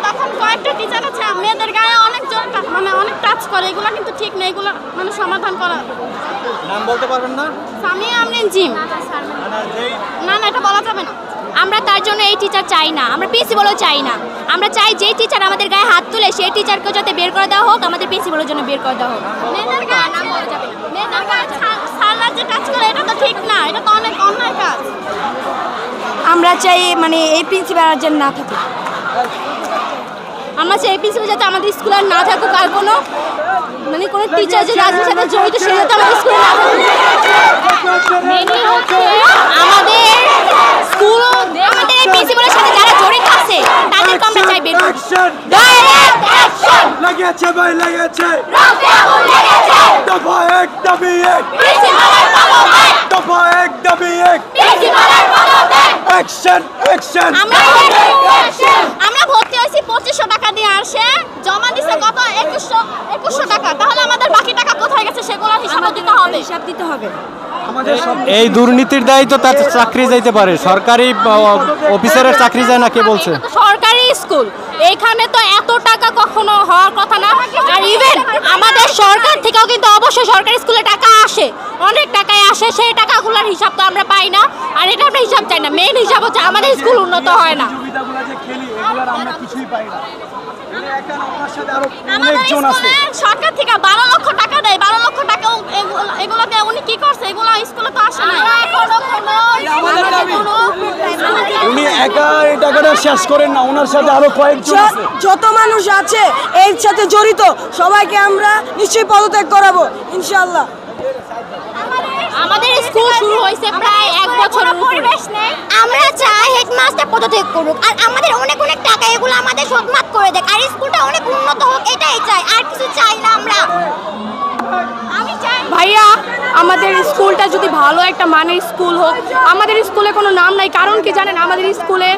তখন কয়েকটা টিচার আছে মেয়েদের গায়ে অনেক জোর মানে অনেক টাচ করে, এগুলো কিন্তু ঠিক নেই, এগুলো মানে সমাধান করা। নাম বলতে পারবেন না? সামিয়া আমরিন জিম। না না, এটা বলা যাবে না। আমরা তার জন্য এই টিচার চাই না, আমরা প্রিন্সিপালও চাই না। আমরা চাই যেই টিচার আমাদের গায়ে হাত তুলে সেই টিচারকেও যাতে বের করে দেওয়া হোক, আমাদের প্রিন্সিপালের জন্য বের করে দেওয়া হোক। মেয়েদের গায়ে নাম বলা যাবে না, মেয়েদের গায়ে সাররা যে কাজ করে এটা তো ঠিক না, এটা তো অনেক অন্যায় কাজ। আমরা চাই মানে এই প্রিন্সিপাল যেন না থাকে, আমরা চাই এই প্রিন্সিপাল যাতে আমাদের স্কুলে না থাকুক, আর কোনো মানে কোনো টিচার যে রাজনীতির সাথে জড়িত সে যাতে আমাদের স্কুলে না থাকুক। মেনলি হচ্ছে আমাদের স্কুল, আমাদের এই প্রিন্সিপালের সাথে যারা জড়িত আছে তাদেরকে আমরা চাই বের করতে। ডাইরেক্ট অ্যাকশন লাগিয়েছে ভাই, লাগিয়েছে। দফা এক দাবি এক, প্রিন্সিপালের পদত্যাগ, দফা এক দাবি এক, প্রিন্সিপালের পদত্যাগ। Action action. আমরা ভর্তি হয়েছি 2500 টাকা দিয়ে, আর সে জমা দিছে কত 2100 টাকা। তাহলে আমাদের বাকি টাকা কোথায় গেছে সেগুলোর হিসাব দিতে হবে, হিসাব দিতে হবে। এই দুর্নীতির দায়ী তো তার চাকরি যাইতে পারে, সরকারি অফিসারের চাকরি যায় না, কে বলছে? সরকারি স্কুল, এইখানে তো এত টাকা কখনো হওয়ার কথা না। আর ইভেন আমাদের সরকার থেকেও কিন্তু অবশ্যই সরকারি স্কুলে টাকা আসে, অনেক টাকায় আসে, সেই টাকাগুলোর হিসাব তো আমরা পাই না। আর এটা আমরা হিসাব চাই না, মেইন হিসাব হচ্ছে আমাদের স্কুল উন্নত হয় না। সুবিধাগুলো যে খেলি এগুলোর আমরা কিছুই পাই না। এখানে আপনার সাথে আরো আমাদের অনেকজন আছে। স্কুলে সরকার থেকে 12 লক্ষ টাকা দেয়, 12 লক্ষ টাকা এগুলো দিয়ে উনি কি করছে? এগুলো স্কুলে তো আসে না। উনি একা এই টাকাটা শেষ করেন না, ওনার সাথে আরো কয়েকজন আছে। যত মানুষ আছে এর সাথে জড়িত সবাইকে আমরা নিশ্চয়ই পদত্যাগ করাবো ইনশাআল্লাহ। আমাদের স্কুল শুরু হয়েছে প্রায় 1 বছর, পরিবেশ নেই। আমরা চাই হেডমাস্টার পদত্যাগ করুক, আর আমাদের অনেক অনেক টাকা এগুলো আমাদের শোধমাত করে দেখ, আর স্কুলটা অনেক উন্নত হোক, এটাই চাই, আর কিছু চাই না আমরা। আমি চাই ভাইয়া আমাদের স্কুলটা যদি ভালো একটা মানের স্কুল হোক। আমাদের স্কুলে কোনো নাম নাই, কারণ কি জানেন? আমাদের স্কুলে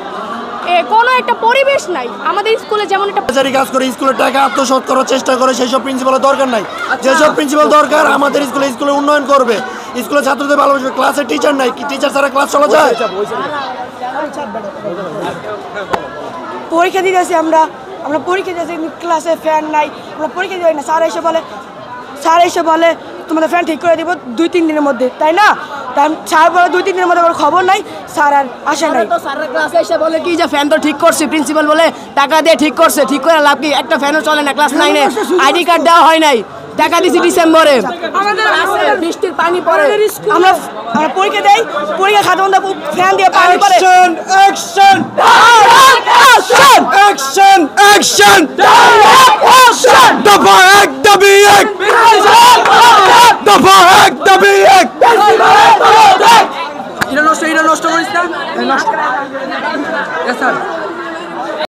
কোনো একটা পরিবেশ নাই। আমাদের স্কুলে যেমন একটা কাজ করে স্কুলের টাকা আত্মসাৎ করার চেষ্টা করে, সেই সব প্রিন্সিপালের দরকার নাই। যেসব প্রিন্সিপাল দরকার আমাদের স্কুলে উন্নয়ন করবে, স্কুলে ছাত্রদের ভালোবাসবে। ক্লাসে টিচার নাই, কি টিচার ছাড়া ক্লাস চলা যায়? পরীক্ষা দিতেছি আমরা পরীক্ষা দিতেছি, ক্লাসে ফ্যান নাই, আমরা পরীক্ষা দিই না। স্যার এসে বলে তোমাদের ফ্যান ঠিক করে দিব 2-3 দিনের মধ্যে, তাই না? তাই স্যার বলে 2-3 দিনের মধ্যে খবর নাই, স্যার আর আসে নাই। তো স্যারের ক্লাসে এসে বলে কি যে ফ্যান তো ঠিক করছে, প্রিন্সিপাল বলে টাকা দিয়ে ঠিক করছে, ঠিক করে লাভ কি? একটা ফ্যানও চলে না ক্লাস 9-এ, আইডি কার্ড দেওয়া হয় নাই, টাকা দিছি ডিসেম্বরে, বৃষ্টির পানি পড়ে। আমরা পরীক্ষা দেই, পরীক্ষা খাতা বন্ধ, ফ্যান দিয়ে পানি পড়ে। Action action action action action action. দফা এক দাবি এক, দফা এক দাবি এক। এটা নষ্ট করিস না।